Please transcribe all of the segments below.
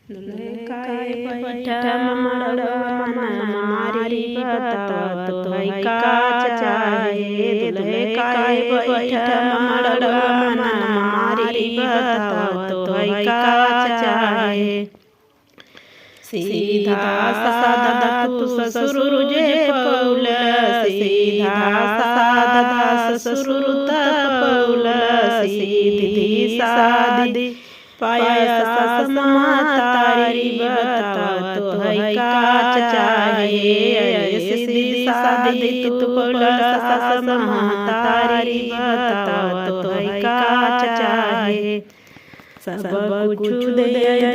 दुल्हे काहे बैठा मड़वा मन मारी बतावा तो है का चाहे। दुल्हे काहे बैठा मड़वा मन मारी बतावा तो है का चाहे। सीधा साधा तू ससुर जे पौल, सीधा साधा ससुर पौल, सीधी सादी पाया सास मातारी बतावा तो है का चाहे। सीधी सादी तू पौल सास मातारी बतावा तो है का चाहे। सब कुछ दे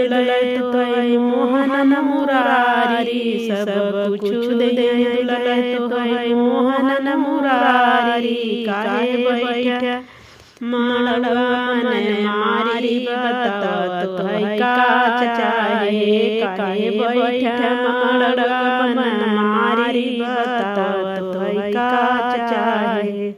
दुल्हे तो है मोहन मुरारी, सब कुछ दे दुल्हे तो है मोहन मुरारी। काहे बैठा मड़वा मन मारी बतावा तो है का चाहे। काहे बैठा मड़वा मन मारी बतावा तो है का चाहे।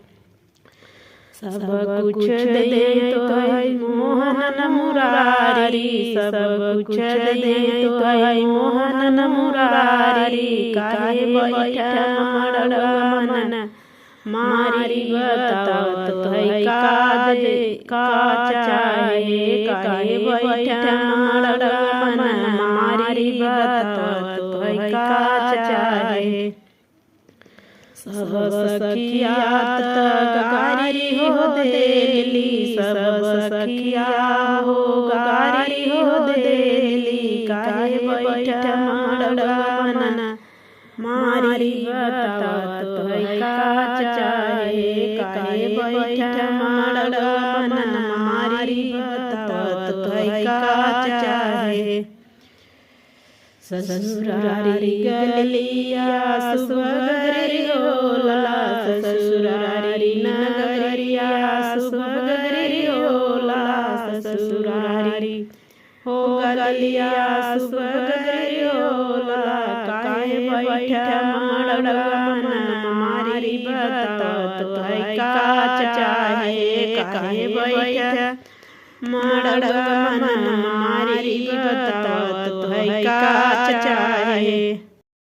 सब कुछ दे तो है मोहन मुरारी, सब कुछ दे तो है मोहन मुरारी। काहे बैठा मड़वा मन मारी बतावा तो है का चाहे। काहे बैठा मड़वा मन मारी बतावा तो है का चाहे। सब सखिया गारी हो देली, सब सखिया हो गारी हो देली। काहे बैठा मड़वा मन मारी बतावा तो है का चाहे। काहे बैठा मड़वा मन मारी बतावा तो है का चाहे। ससुरारी गलिया सुबगरी होला, ससुरारी नगरिया सुबगरी होला, ससुरारी हो गलिया सुबगरी होला। काहे बैठा मड़वा मन मारी बतावा तो है का चाहे। काहे बैठा मड़वा मन मारी बतावा तो है का चाहे।